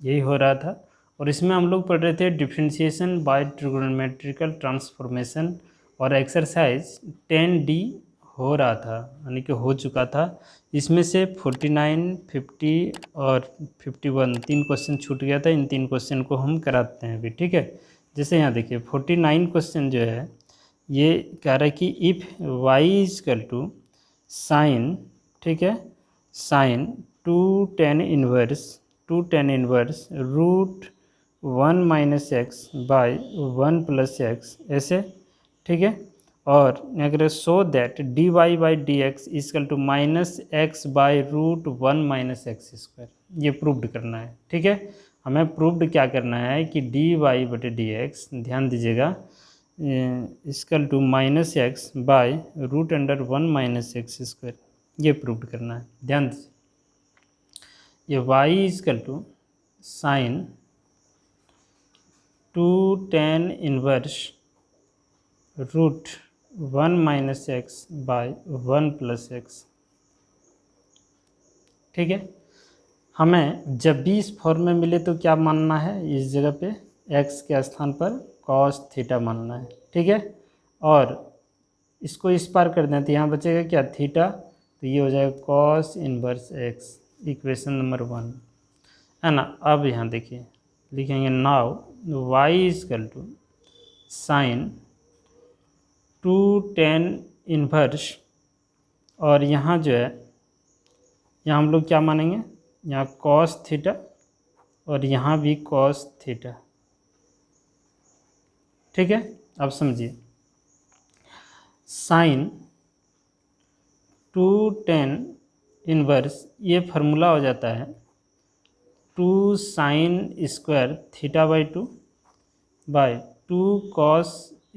यही हो रहा था। और इसमें हम लोग पढ़ रहे थे डिफरेंशिएशन बाय ट्रिगोनोमेट्रिकल ट्रांसफॉर्मेशन, और एक्सरसाइज 10D हो रहा था, यानी कि हो चुका था। इसमें से 49, 50 और 51 3 क्वेश्चन छूट गया था। इन 3 क्वेश्चन को हम कराते हैं अभी, ठीक है। जैसे यहाँ देखिए 49 क्वेश्चन जो है ये कह रहा है कि if y equal to sine, ठीक है, sine 2 tan inverse root 1 minus x by 1 plus x, ऐसे, ठीक है। और अगर show that d y by d x equal to minus x by root 1 minus x square, ये प्रूव्ड करना है, ठीक है। हमें प्रूव्ड क्या करना है कि डी वाई बटे डी एक्स, ध्यान दीजिएगा, equal to minus x by root under 1 minus x square, ये प्रूव्ड करना है। ध्यान दीजिए, ये y equal to sine 2 tan inverse root 1 minus x by 1 plus x, ठीक है। हमें जब भी इस फॉर्म में मिले तो क्या मानना है, इस जगह पे x के स्थान पर cos थीटा मानना है, ठीक है। और इसको इस पार कर दें तो यहाँ बचेगा क्या, थीटा, तो ये हो जाएगा cos inverse x, equation number 1, है ना। अब यहाँ देखिए लिखेंगे now y equal to sine 2 tan inverse, और यहाँ जो है, यहाँ हम लोग क्या मानेंगे, यहाँ cos थीटा और यहाँ भी cos थीटा, ठीक है। अब समझिए, साइन 2 tan इनवर्स, ये फार्मूला हो जाता है 2 sine square theta by 2 by 2 cos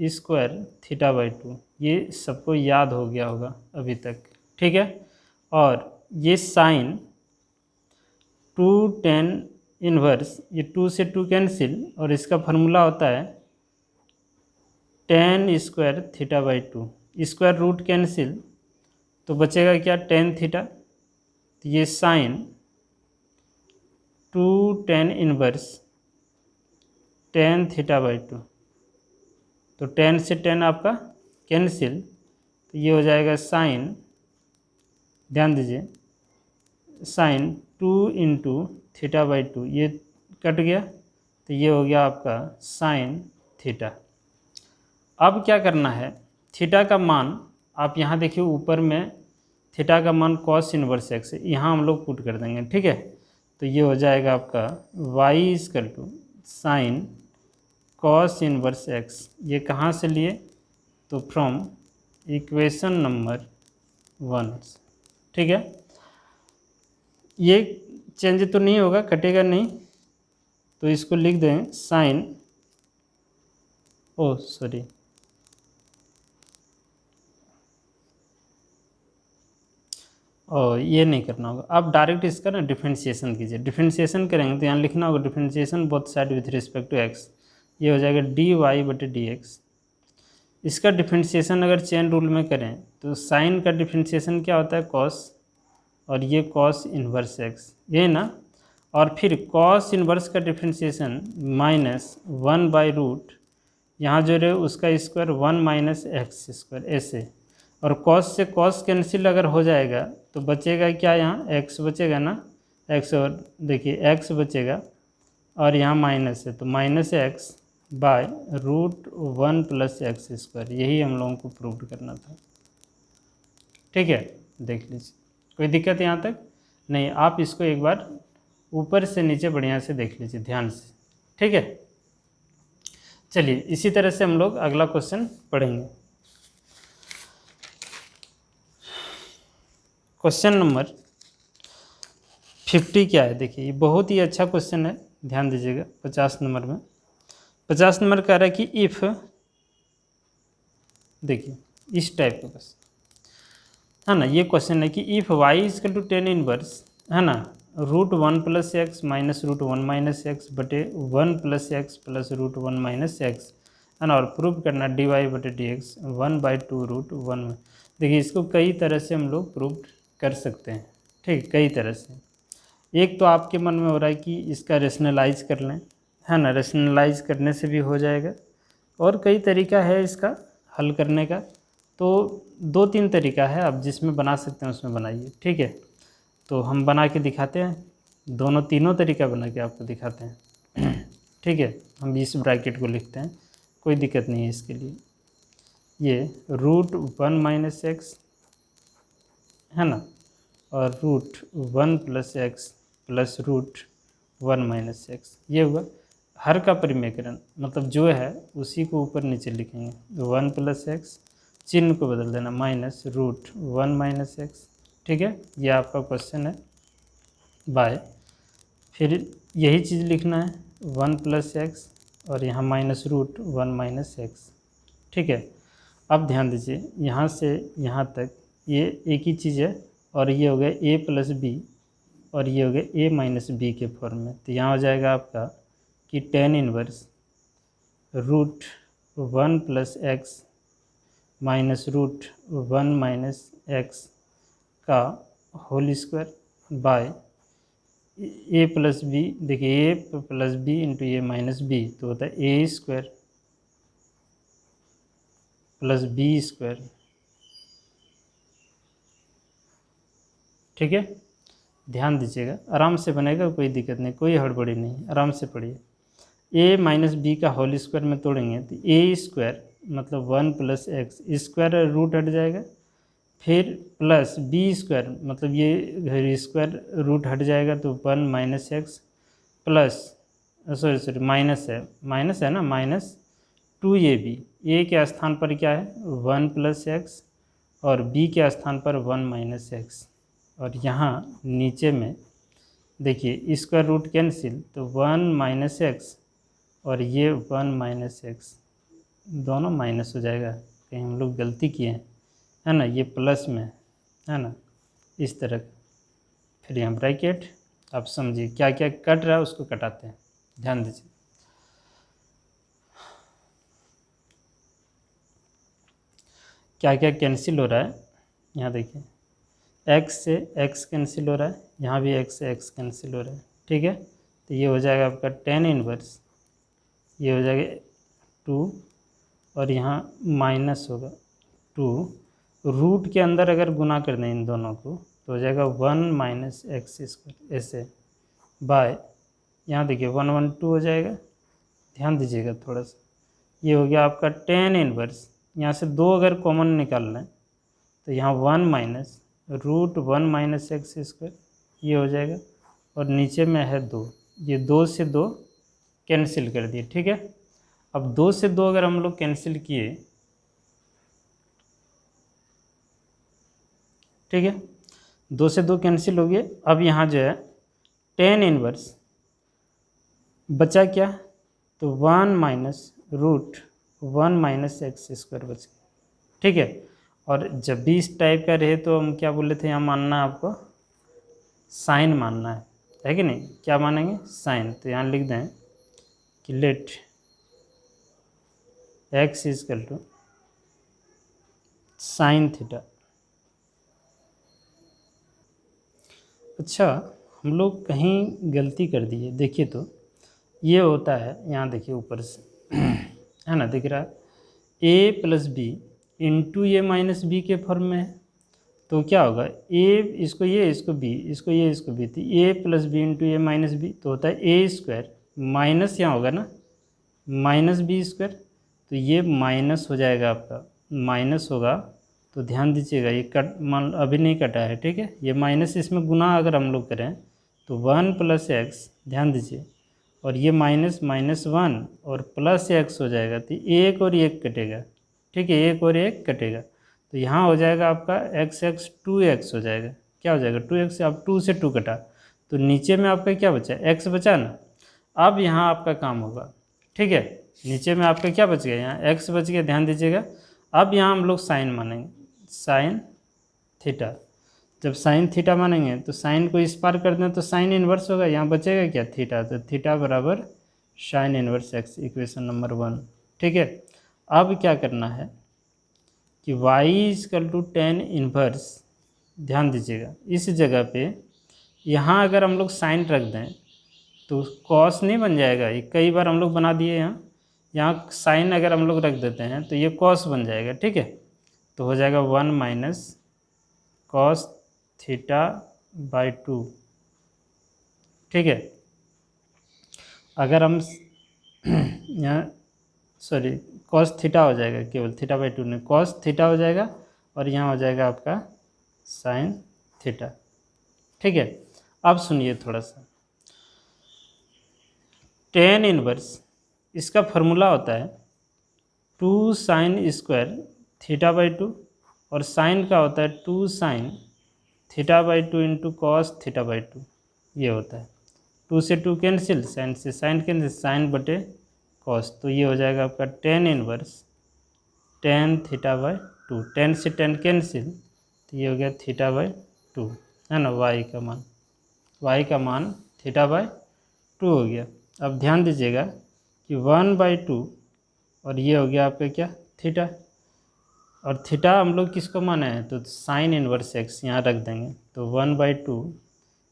square theta by 2, ये सबको याद हो गया होगा अभी तक, ठीक है। और ये साइन 2 tan इनवर्स, ये 2 से 2 कैंसिल, और इसका फार्मूला होता है tan square theta by 2, square root cancel, तो बचेगा क्या, tan थीटा, तो ये sine 2 tan inverse tan theta by 2, तो tan से tan आपका कैंसिल, तो ये हो जाएगा साइन, ध्यान दीजिए, साइन 2 इंटू थीटा बाई 2, ये कट गया, तो ये हो गया आपका साइन थीटा। अब क्या करना है, थीटा का मान आप यहाँ देखिए ऊपर में थीटा का मान cos इनवर्स एक्स है, यहाँ हम लोग पुट कर देंगे, ठीक है। तो ये हो जाएगा आपका y equal to sine cos inverse x, ये कहाँ से लिए, तो फ्रॉम इक्वेशन नंबर 1, ठीक है। ये चेंज तो नहीं होगा, कटेगा नहीं, तो इसको लिख दें साइन, ओ सॉरी, और ये नहीं करना होगा, आप डायरेक्ट इसका ना डिफरेंशिएशन कीजिए। डिफरेंशिएशन करेंगे तो यहाँ लिखना होगा differentiation both side with respect to x, ये हो जाएगा डी वाई बटे डी एक्स। इसका डिफरेंशिएशन अगर चेन रूल में करें तो साइन का डिफरेंशिएशन क्या होता है, कॉस, और ये कॉस इन्वर्स एक्स, ये ना, और फिर कॉस इन्वर्स का डिफरेंशिएशन माइनस 1 बाई रूट, यहाँ जो रहे उसका स्क्वायर 1 माइनस एक्स स्क्वायर, ऐसे, और कॉस से कॉस कैंसिल अगर हो जाएगा तो बचेगा क्या, यहाँ एक्स बचेगा ना, एक्स, और देखिए एक्स बचेगा, और यहाँ माइनस है तो minus x by root 1 plus x square, यही हम लोगों को प्रूव करना था, ठीक है। देख लीजिए, कोई दिक्कत यहाँ तक नहीं, आप इसको एक बार ऊपर से नीचे बढ़िया से देख लीजिए ध्यान से, ठीक है। चलिए इसी तरह से हम लोग अगला क्वेश्चन पढ़ेंगे। क्वेश्चन नंबर 50 क्या है, देखिए ये बहुत ही अच्छा क्वेश्चन है, ध्यान दीजिएगा। 50 नंबर में, 50 नंबर कह रहा है कि इफ़, देखिए इस टाइप का बस, है ना, ये क्वेश्चन है कि if y equal to tan inverse, है ना, root 1 plus x minus root 1 minus x बटे 1 plus x plus root 1 minus x, है ना, और प्रूव करना डी वाई बटे डी एक्स 1/2 रूट 1 में। देखिए इसको कई तरह से हम लोग प्रूव कर सकते हैं, ठीक, कई तरह से। एक तो आपके मन में हो रहा है कि इसका रेशनलाइज कर लें, है ना, रेशनलाइज करने से भी हो जाएगा, और कई तरीका है इसका हल करने का। तो 2-3 तरीका है, आप जिसमें बना सकते हैं उसमें बनाइए, ठीक है। तो हम बना के दिखाते हैं, तीनों तरीका बना के आपको दिखाते हैं ठीक है। हम इस ब्रैकेट को लिखते हैं, कोई दिक्कत नहीं है इसके लिए। ये √1 - x है ना, और √1 + x प्लस √1 - x, ये हुआ हर का परिमेयकरण, मतलब जो है उसी को ऊपर नीचे लिखेंगे। 1 + x, चिन्ह को बदल देना, -√1 - x, ठीक है। ये आपका क्वेश्चन है बाय। फिर यही चीज़ लिखना है 1 + x और यहाँ -√1 - x, ठीक है। अब ध्यान दीजिए, यहाँ से यहाँ तक ये एक ही चीज़ है, और ये हो गया a + b और ये हो गया a - b के फॉर्म में। तो यहाँ हो जाएगा आपका कि tan इनवर्स √1 + x -√1 - x का whole square by a + b। देखिए a + b × a - b तो होता है a² + b², ठीक है। ध्यान दीजिएगा, आराम से बनेगा, कोई दिक्कत नहीं, कोई हड़बड़ी नहीं, आराम से पढ़िए। a - b का होल स्क्वायर में तोड़ेंगे तो a² मतलब 1 + x, स्क्वायर रूट हट जाएगा, फिर प्लस b² मतलब ये स्क्वायर रूट हट जाएगा तो 1 - x प्लस, सॉरी माइनस है ना, -2ab, a के स्थान पर क्या है 1 + x और b के स्थान पर 1 - x, और यहाँ नीचे में देखिए स्क्वायर रूट कैंसिल तो 1 - x और ये 1 - x दोनों माइनस हो जाएगा, कहीं हम लोग गलती किए हैं, है ना, ये प्लस में है ना, इस तरह। फिर यहाँ ब्रैकेट, आप समझिए क्या क्या कट रहा है उसको कटाते हैं, ध्यान दीजिए। क्या क्या कैंसिल हो रहा है, यहाँ देखिए x से x कैंसिल हो रहा है, यहाँ भी x से x कैंसिल हो रहा है, ठीक है। तो ये हो जाएगा आपका tan इनवर्स, ये हो जाएगा 2 और यहाँ माइनस होगा 2, रूट के अंदर अगर गुना कर दें इन दोनों को तो हो जाएगा 1 - x², ऐसे बाय, यहाँ देखिए 1 1 2 हो जाएगा, ध्यान दीजिएगा थोड़ा सा। ये हो गया आपका tan इनवर्स, यहाँ से 2 अगर कॉमन निकाल लें तो यहाँ 1 - √1 - x², ये हो जाएगा, और नीचे में है 2, ये 2 से 2 कैंसिल कर दिए, ठीक है। अब 2 से 2 अगर हम लोग कैंसिल किए, ठीक है, 2 से 2 कैंसिल हो गए। अब यहाँ जो है tan इनवर्स बचा क्या, तो 1 - √1 - x² बच गया, ठीक है। और जब भी इस टाइप का रहे तो हम क्या बोले थे, यहाँ मानना है आपको साइन मानना है कि नहीं, क्या मानेंगे, साइन। तो यहाँ लिख दें कि लेट x = sin थीटा। अच्छा, हम लोग कहीं गलती कर दिए, देखिए तो ये होता है, यहाँ देखिए ऊपर से है ना, दिख रहा है a + b × a - b के फॉर्म में है, तो क्या होगा a, इसको ये, इसको b, इसको ये, इसको b, तो a + b × a - b तो होता है a² माइनस, यहाँ होगा ना -b², तो ये माइनस हो जाएगा आपका, माइनस होगा तो ध्यान दीजिएगा, ये कट मान अभी नहीं कटा है, ठीक है। ये माइनस इसमें गुना अगर हम लोग करें तो 1 + x, ध्यान दीजिए, और ये -1 और प्लस x हो जाएगा, तो एक और एक कटेगा, ठीक है, एक और एक कटेगा, तो यहाँ हो जाएगा आपका x 2x हो जाएगा, क्या हो जाएगा 2x, अब 2 से 2 कटा तो नीचे में आपका क्या बचा, x बचा ना। अब यहाँ आपका काम होगा, ठीक है, नीचे में आपका क्या बच गया, यहाँ x बच गया, ध्यान दीजिएगा। अब यहाँ हम लोग साइन मानेंगे, साइन थीटा, जब साइन थीटा मानेंगे तो साइन को इस पार कर दें तो साइन इन्वर्स होगा, यहाँ बचेगा क्या, थीटा, तो थीटा बराबर sign inverse x, equation number 1, ठीक है। अब क्या करना है कि y = tan इन्वर्स, ध्यान दीजिएगा इस जगह पे यहाँ अगर हम लोग साइन रख दें तो कॉस नहीं बन जाएगा, ये कई बार हम लोग बना दिए यहाँ साइन अगर हम लोग रख देते हैं तो ये कॉस बन जाएगा, ठीक है। तो हो जाएगा 1 माइनस कॉस थीटा बाई 2, ठीक है। अगर हम यहाँ सॉरी कॉस थीटा हो जाएगा, केवल थीटा बाई 2 नहीं, कॉस थीटा हो जाएगा और यहाँ हो जाएगा आपका साइन थीटा, ठीक है। अब सुनिए थोड़ा सा, टेन इनवर्स इसका फॉर्मूला होता है 2 साइन स्क्वायर थीटा बाई 2 और साइन का होता है 2 sine theta by 2 into cos theta by 2, ये होता है। 2 से 2 कैंसिल, साइन से साइन कैंसिल, साइन बटे कॉस, तो ये हो जाएगा आपका tan inverse tan theta by 2, 10 से 10 कैंसिल, तो ये हो गया थीटा बाई 2, है ना। y का मान थीटा बाई 2 हो गया। अब ध्यान दीजिएगा कि 1/2 और ये हो गया आपका क्या थीटा, और थीटा हम लोग किसको माना है तो साइन इनवर्स एक्स यहाँ रख देंगे, तो 1/2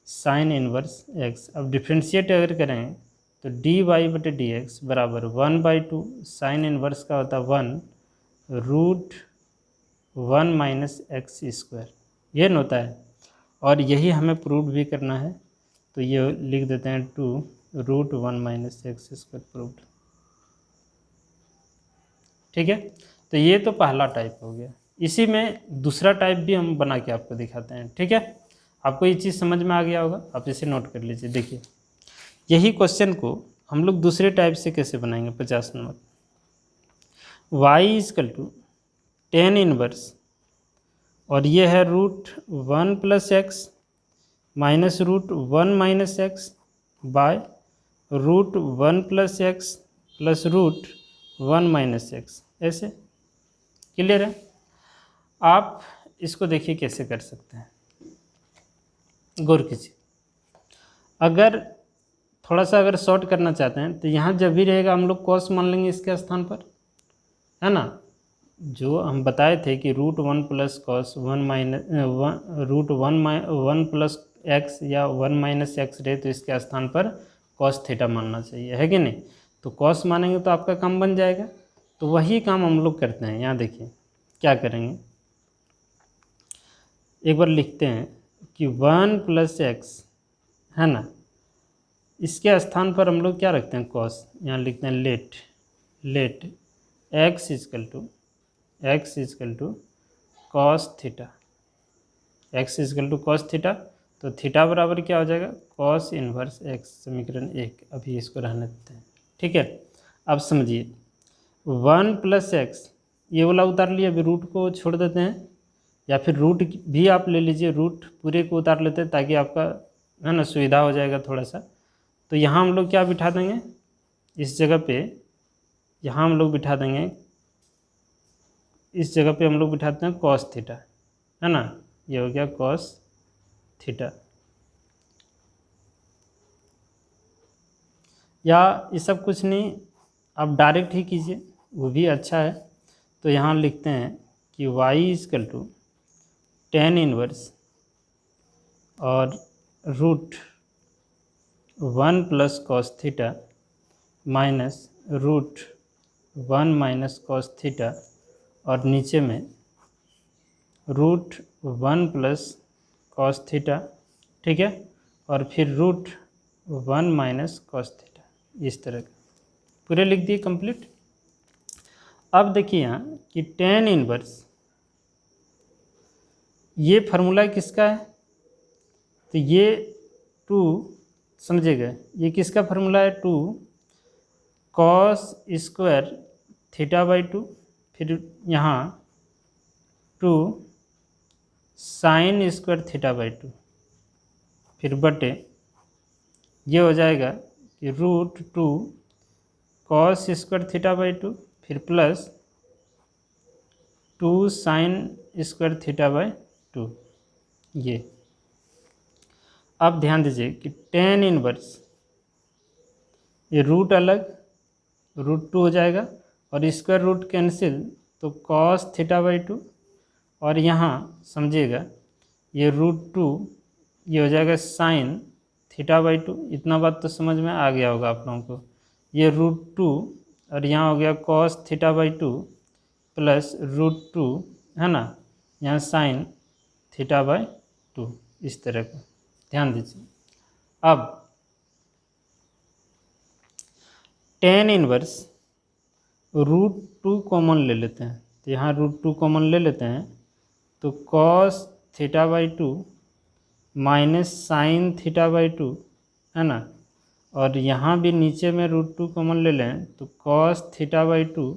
साइन इनवर्स एक्स। अब डिफ्रेंशिएट अगर करें तो dy बटे डी एक्स बराबर 1/2 साइन इनवर्स का होता है 1√1 माइनस एक्स स्क्वायर, ये न होता है। और यही हमें प्रूव भी करना है, तो ये लिख देते हैं 2√1 माइनस एक्स स्क्वायर प्रूव्ड, ठीक है। तो ये तो पहला टाइप हो गया। इसी में दूसरा टाइप भी हम बना के आपको दिखाते हैं, ठीक है। आपको ये चीज़ समझ में आ गया होगा, आप इसे नोट कर लीजिए। देखिए यही क्वेश्चन को हम लोग दूसरे टाइप से कैसे बनाएंगे। 50 नंबर, y = टेन इनवर्स और ये है √1 + x minus √1 minus x by √1 + x plus √1 minus x, ऐसे। क्लियर है। आप इसको देखिए कैसे कर सकते हैं, गौर कीजिए। अगर थोड़ा सा अगर शॉर्ट करना चाहते हैं तो यहाँ जब भी रहेगा हम लोग कॉस मान लेंगे इसके स्थान पर, है ना। जो हम बताए थे कि √1 + cos 1 माइनस √1 + x या 1 माइनस एक्स रहे तो इसके स्थान पर cos थीटा मानना चाहिए, है कि नहीं। तो cos मानेंगे तो आपका काम बन जाएगा। तो वही काम हम लोग करते हैं। यहाँ देखिए क्या करेंगे, एक बार लिखते हैं कि 1 + x, है ना, इसके स्थान पर हम लोग क्या रखते हैं cos, यहाँ लिखते हैं let x = cos theta, x = cos theta. तो थीटा बराबर क्या हो जाएगा cos इनवर्स x, समीकरण 1। अभी इसको रहने देते हैं, ठीक है। अब समझिए 1 + x ये वाला उतार लिया, अभी रूट को छोड़ देते हैं, या फिर रूट भी आप ले लीजिए, रूट पूरे को उतार लेते हैं ताकि आपका, है ना, सुविधा हो जाएगा थोड़ा सा। तो यहाँ हम लोग क्या बिठा देंगे इस जगह पे, यहाँ हम लोग बिठा देंगे, इस जगह पे हम लोग बिठाते हैं cos थीटा, है ना। ये हो गया cos थीटा, या ये सब कुछ नहीं, आप डायरेक्ट ही कीजिए, वो भी अच्छा है। तो यहाँ लिखते हैं कि y = टेन इनवर्स और √1 + cos theta minus √1 minus cos theta, और नीचे में √1 + cos थीटा, ठीक है, और फिर √1 माइनस cos थीटा, इस तरह का पूरे लिख दिए कंप्लीट। अब देखिए यहाँ कि टेन इनवर्स ये फार्मूला किसका है, तो ये 2 समझिएगा, ये किसका फार्मूला है 2 cos स्क्वायर थीटा बाई 2, फिर यहाँ 2 साइन स्क्वायर थीटा बाई 2, फिर बटे ये हो जाएगा कि √2 cos स्क्वायर थीटा बाई 2, फिर plus 2 sine square theta by 2, ये। अब ध्यान दीजिए कि टेन इनवर्स ये रूट अलग, √2 हो जाएगा और स्क्वायर रूट कैंसिल, तो cos थीटा बाई 2, और यहाँ समझिएगा ये √2 ये हो जाएगा साइन θ/2। इतना बात तो समझ में आ गया होगा आप लोगों को। ये √2 और यहाँ हो गया cos θ/2 प्लस √2 है ना, यहाँ साइन θ/2, इस तरह का ध्यान दीजिए। अब tan इनवर्स √2 कॉमन ले लेते हैं, तो यहाँ √2 कॉमन ले लेते हैं, तो cos θ/2 माइनस साइन θ/2 है ना, और यहाँ भी नीचे में √2 कॉमन ले लें तो cos θ/2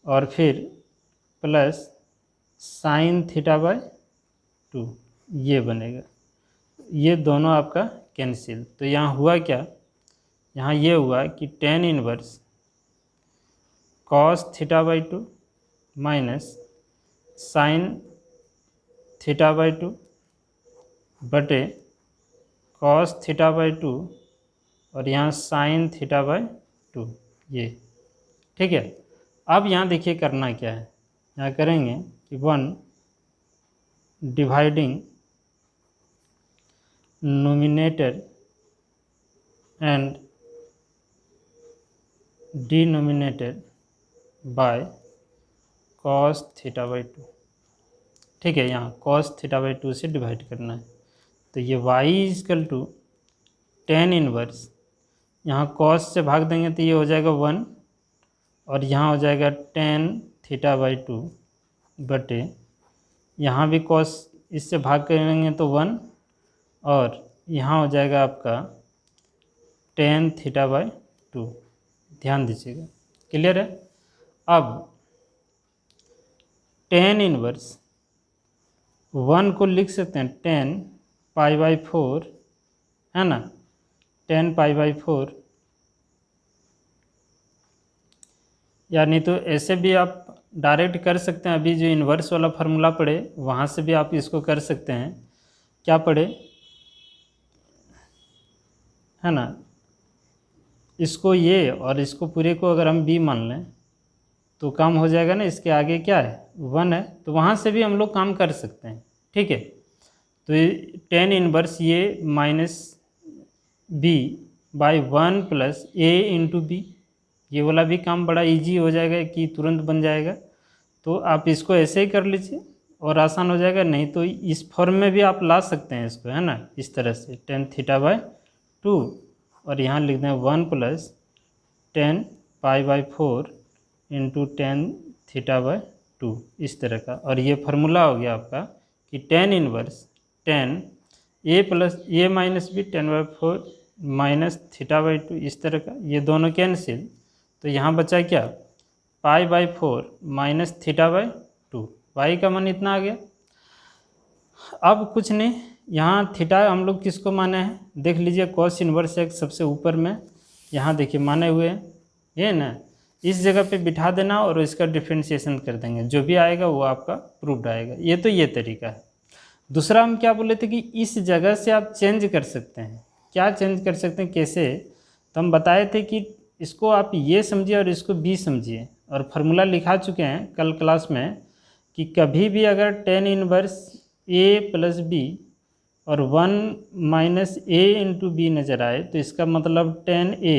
और फिर प्लस साइन θ/2 ये बनेगा। ये दोनों आपका कैंसिल। तो यहाँ हुआ क्या, यहाँ ये हुआ कि tan inverse cos θ/2 minus sine θ/2 बटे cos θ/2 और यहाँ साइन θ/2 ये, ठीक है। अब यहाँ देखिए करना क्या है, यहाँ करेंगे कि 1 dividing nominator and denominator bye cos θ/2, ठीक है। यहाँ cos θ/2 से डिवाइड करना है, तो ये y = tan इनवर्स, यहाँ cos से भाग देंगे तो ये हो जाएगा 1 और यहाँ हो जाएगा tan θ/2 बटे, यहाँ भी cos इससे भाग करेंगे तो 1 और यहाँ हो जाएगा आपका tan θ/2। ध्यान दीजिएगा, क्लियर है। अब tan इनवर्स 1 को लिख सकते हैं tan π/4 है ना, tan π/4, यानी तो ऐसे भी आप डायरेक्ट कर सकते हैं। अभी जो इन्वर्स वाला फार्मूला पढ़े वहाँ से भी आप इसको कर सकते हैं। क्या पढ़े है ना, इसको ये और इसको पूरे को अगर हम b मान लें तो काम हो जाएगा ना। इसके आगे क्या है 1 है, तो वहाँ से भी हम लोग काम कर सकते हैं, ठीक है। तो tan इनवर्स ये minus b/1 plus a into b, ये वाला भी काम बड़ा इजी हो जाएगा कि तुरंत बन जाएगा। तो आप इसको ऐसे ही कर लीजिए और आसान हो जाएगा, नहीं तो इस फॉर्म में भी आप ला सकते हैं इसको, है ना, इस तरह से tan θ/2 और यहाँ लिख दें 1 प्लस tan π/4 इंटू tan θ/2, इस तरह का। और ये फार्मूला हो गया आपका कि tan inverse tan a plus a minus b tan/4 minus θ/2, इस तरह का। ये दोनों कैंसिल, तो यहाँ बचा क्या π/4 माइनस θ/2, y का मान इतना आ गया। अब कुछ नहीं, यहाँ थीटा हम लोग किसको माने हैं, देख लीजिए cos इनवर्स x सबसे ऊपर में, यहाँ देखिए माने हुए हैं, ये ना, इस जगह पे बिठा देना और इसका डिफ्रेंशिएशन कर देंगे, जो भी आएगा वो आपका प्रूव्ड आएगा। ये तो ये तरीका है। दूसरा हम क्या बोले थे कि इस जगह से आप चेंज कर सकते हैं। क्या चेंज कर सकते हैं, कैसे, तो हम बताए थे कि इसको आप ये समझिए और इसको बी समझिए, और फार्मूला लिखा चुके हैं कल क्लास में कि कभी भी अगर tan inverse a plus b और 1 माइनस a इंटू बी नज़र आए तो इसका मतलब tan a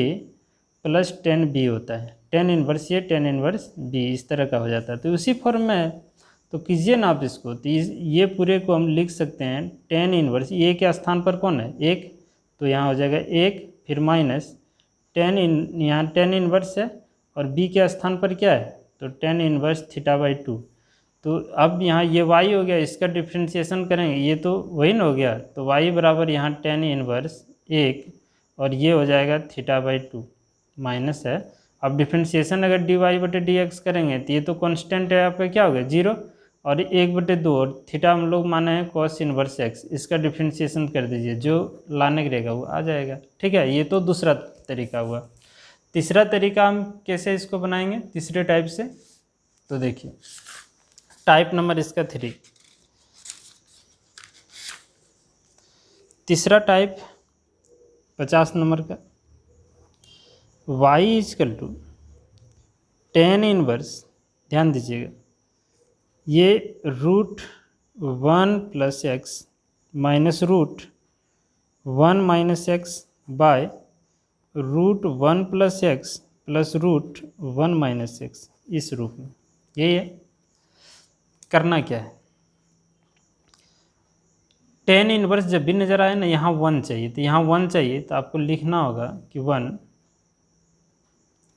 plus tan b होता है। tan inverse a tan inverse b इस तरह का हो जाता है। तो उसी फॉर्म में है, तो कीजिए ना आप इसको, तो ये पूरे को हम लिख सकते हैं tan इनवर्स a के स्थान पर कौन है 1, तो यहाँ हो जाएगा 1 फिर माइनस यहाँ tan इनवर्स है और b के स्थान पर क्या है तो tan इनवर्स θ/2। तो अब यहाँ ये y हो गया, इसका डिफ्रेंशिएशन करेंगे, ये तो वही ना हो गया, तो y बराबर यहाँ tan इनवर्स 1 और ये हो जाएगा θ/2 माइनस है। अब डिफ्रेंशिएशन अगर dy/dx करेंगे तो ये तो कांस्टेंट है आपका, क्या हो गया 0 और 1/2 और थीटा हम लोग माने हैं cos इनवर्स x, इसका डिफ्रेंशिएशन कर दीजिए, जो लाने रहेगा वो आ जाएगा, ठीक है। ये तो दूसरा तरीका हुआ। तीसरा तरीका हम कैसे इसको बनाएंगे तीसरे टाइप से, तो देखिए टाइप नंबर इसका 3, तीसरा टाइप 50 नंबर का, y = tan इनवर्स, ध्यान दीजिएगा, ये √1 + x minus 1 minus x by root 1 plus x plus root 1 minus x, इस रूप में। यही है। करना क्या है, टेन इनवर्स जब भी नज़र आए ना, यहाँ 1 चाहिए, तो यहाँ 1 चाहिए तो आपको लिखना होगा कि 1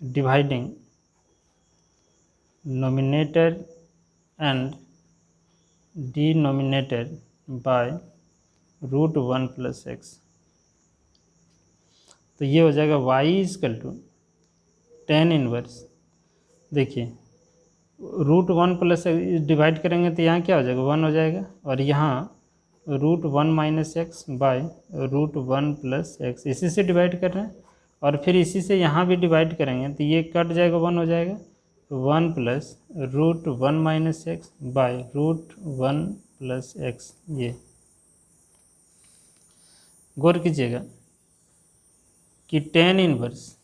dividing nominator and denominator by root 1 plus x. तो ये हो जाएगा y equal to tan inverse, देखिए रूट 1 प्लस डिवाइड करेंगे तो यहाँ क्या हो जाएगा, 1 हो जाएगा, और यहाँ root 1 minus x by root 1 plus x, इसी से डिवाइड कर रहे हैं, और फिर इसी से यहाँ भी डिवाइड करेंगे तो ये कट जाएगा, 1 हो जाएगा, 1 plus root 1 minus x by root 1 plus x. ये गौर कीजिएगा कि टेन इनवर्स,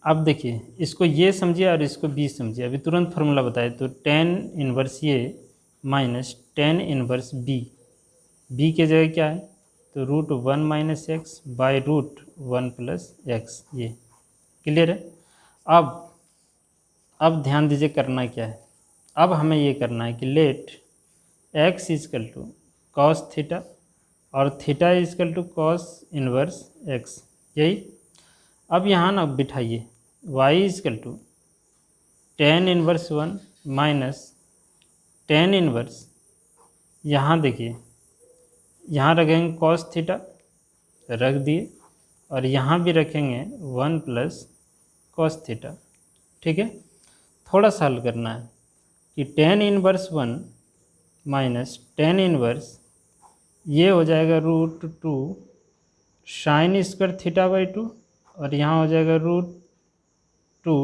अब देखिए इसको ये समझिए और इसको बी समझिए, अभी तुरंत फार्मूला बताए, तो टेन इनवर्स ये माइनस टेन इनवर्स बी के जगह क्या है, तो root 1 minus x by root 1 plus x. ये क्लियर है। अब ध्यान दीजिए करना क्या है, अब हमें ये करना है कि let X equal to cos theta और theta equal to cos inverse X, यही। अब यहाँ ना बिठाइए y equal to tan inverse 1 minus tan inverse, यहाँ देखिए यहाँ रखेंगे कॉस थीटा, रख दिए, और यहाँ भी रखेंगे 1 प्लस कॉस थीटा। ठीक है, थोड़ा सा हल करना है कि tan inverse 1 minus tan inverse, ये हो जाएगा root 2 sine square theta by 2, और यहाँ हो जाएगा root 2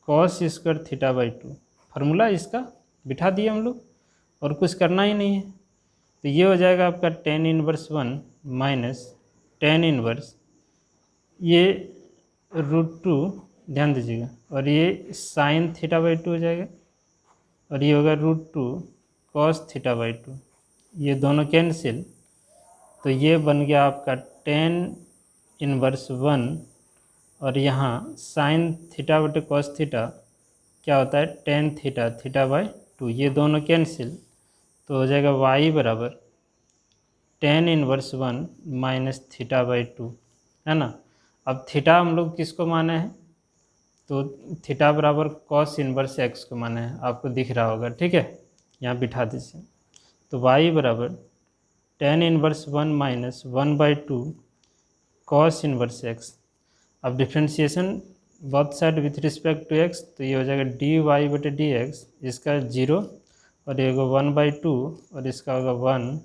cos square theta by 2। Formula इसका बिठा दिए हम लोग, और कुछ करना ही नहीं है। तो ये हो जाएगा आपका ten inverse 1 minus tan inverse, ये रूट 2, ध्यान दीजिएगा, और ये साइन थीटा बाई 2 हो जाएगा, और ये होगा रूट 2 कॉस थीटा बाई 2, ये दोनों कैंसिल, तो ये बन गया आपका टेन इनवर्स 1, और यहाँ साइन थीटा बटे कॉस थीटा क्या होता है, टेन थीटा थीटा बाई 2, ये दोनों कैंसिल, तो हो जाएगा y बराबर tan inverse 1 minus theta by 2, है ना। अब थीटा हम लोग किसको माने हैं, तो थीटा बराबर कॉस इनवर्स एक्स को माने हैं, आपको दिख रहा होगा। ठीक है, यहाँ बिठा दीजिए, तो y बराबर tan inverse 1 minus 1 by 2 cos inverse X. अब differentiation both side with respect to X, तो ये हो जाएगा डी वाई बटे डी एक्स, इसका 0, और ये होगा 1 बाई 2, और इसका होगा 1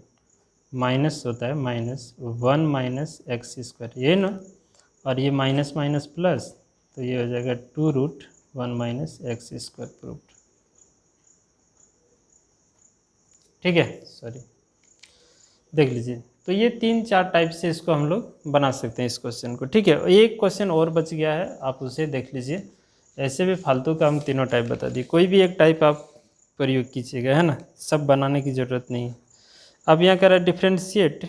माइनस होता है माइनस 1 माइनस एक्स स्क्वायर, ये ना, और ये माइनस माइनस प्लस, तो ये हो जाएगा 2 root 1 minus x square proved. ठीक है, सॉरी, देख लीजिए। तो ये 3-4 टाइप से इसको हम लोग बना सकते हैं इस क्वेश्चन को। ठीक है, एक क्वेश्चन और बच गया है, आप उसे देख लीजिए। ऐसे भी फालतू का हम तीनों टाइप बता दिए, कोई भी एक टाइप आप प्रयोग कीजिएगा, है ना, सब बनाने की ज़रूरत नहीं है। अब यहाँ कह रहा है differentiate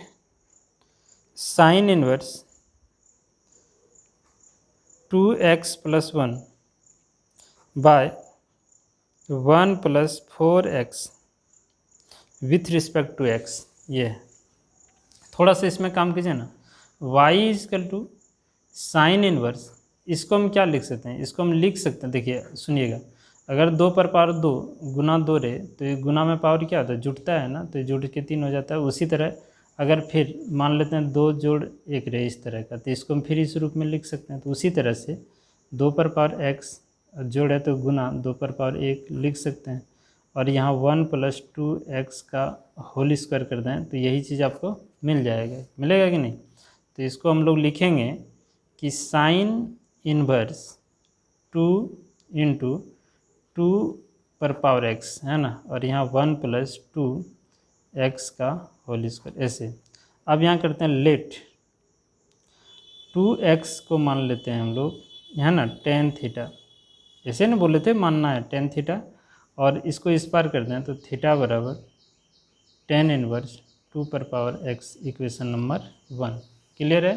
sine inverse 2x plus 1 by 1 plus 4x with respect to x। ये थोड़ा सा इसमें काम कीजिए ना, y equal to sine inverse, इसको हम क्या लिख सकते हैं, इसको हम लिख सकते हैं, देखिए सुनिएगा, अगर 2 पर पावर 2 गुना 2 रहे तो ये गुना में पावर क्या होता है, जुड़ता है ना, तो जुड़ के 3 हो जाता है। उसी तरह अगर फिर मान लेते हैं 2 जोड़ 1 रहे इस तरह का, तो इसको हम फिर इस रूप में लिख सकते हैं। तो उसी तरह से 2 पर पावर x जोड़ है तो गुना 2 पर पावर 1 लिख सकते हैं, और यहाँ 1 प्लस 2x का होल स्क्वायर कर दें तो यही चीज़ आपको मिल जाएगा, मिलेगा कि नहीं। तो इसको हम लोग लिखेंगे कि साइन इनवर्स 2 इंटू 2 पर पावर x, है ना, और यहाँ 1 प्लस 2x का होल स्क्वायर, ऐसे। अब यहाँ करते हैं लेट 2x को मान लेते हैं हम लोग, है ना, टेन थीटा, ऐसे ना बोले थे, मानना है टेन थीटा, और इसको इस पार कर दें तो थीटा बराबर टेन इनवर्स 2 पर power x equation number 1। Clear है?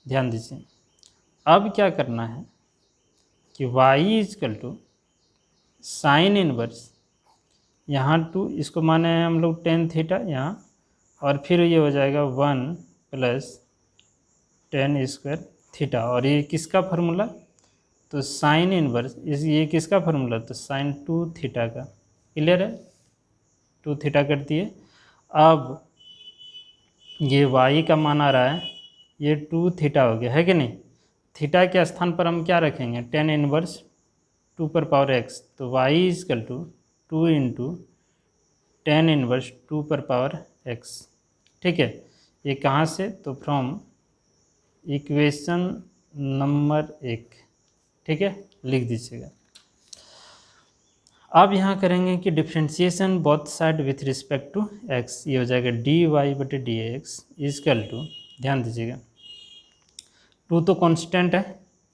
ध्यान दीजिए। अब क्या करना है कि y equal to sine inverse, यहाँ 2 इसको माने हैं हम लोग tan थीटा यहाँ, और फिर ये हो जाएगा 1 प्लस tan स्क्वायर थीटा। और ये किसका फार्मूला? तो साइन इनवर्स ये किसका फार्मूला? तो साइन 2 थीटा का। क्लियर है? 2 थीटा कर दिए। अब ये y का मान आ रहा है, ये 2 थीटा हो गया है कि नहीं? थीटा के स्थान पर हम क्या रखेंगे? tan इनवर्स 2 पर पावर x। तो y equal to 2 into tan inverse 2 पर पावर x। ठीक है? ये कहाँ से? तो फ्रॉम इक्वेशन नंबर 1। ठीक है, लिख दीजिएगा। अब यहाँ करेंगे कि differentiation both side with respect to x। ये हो जाएगा dy/dx इजकल टू, ध्यान दीजिएगा, 2 तो कांस्टेंट है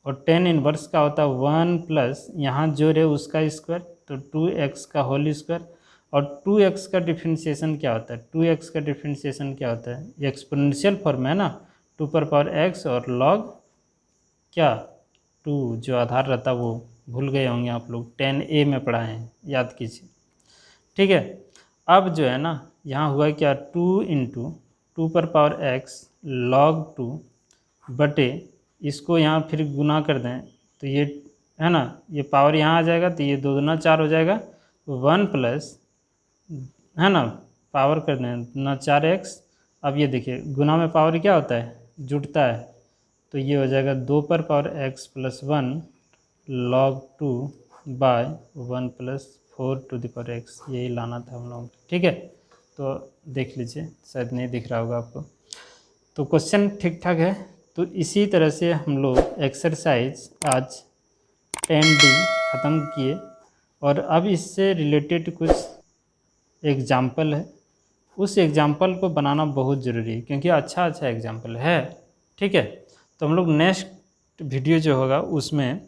और tan इनवर्स का होता है 1 प्लस यहाँ जो रहे उसका स्क्वायर, तो 2x का होल स्क्वायर। और 2x का डिफ्रेंशिएशन क्या होता है? 2x का डिफ्रेंशिएशन क्या होता है? एक्सपोनेंशियल फॉर्म है ना, 2 पर पावर x और log क्या 2 जो आधार रहता है वो भूल गए होंगे आप लोग, 10a में पढ़ा है, याद कीजिए। ठीक है, अब जो है ना यहाँ हुआ क्या, 2 इंटू 2 पर पावर x log 2 बटे इसको यहाँ फिर गुना कर दें तो ये है ना, ये पावर यहाँ आ जाएगा तो ये 2 दूना 4 हो जाएगा, 1 प्लस है ना पावर कर दें ना 4x। अब ये देखिए गुना में पावर क्या होता है? जुड़ता है, तो ये हो जाएगा 2 पर power x plus 1 log 2 by 1 plus 4 to the power x। यही लाना था हम लोग। ठीक है, तो देख लीजिए, शायद नहीं दिख रहा होगा आपको। तो क्वेश्चन ठीक ठाक है। तो इसी तरह से हम लोग एक्सरसाइज आज 10D ख़त्म किए, और अब इससे रिलेटेड कुछ एग्जाम्पल है, उस एग्जाम्पल को बनाना बहुत ज़रूरी है क्योंकि अच्छा एग्जाम्पल है। ठीक है, तो हम लोग नेक्स्ट वीडियो जो होगा उसमें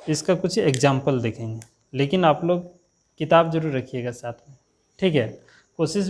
इसका कुछ एग्जाम्पल देखेंगे, लेकिन आप लोग किताब जरूर रखिएगा साथ में। ठीक है, कोशिश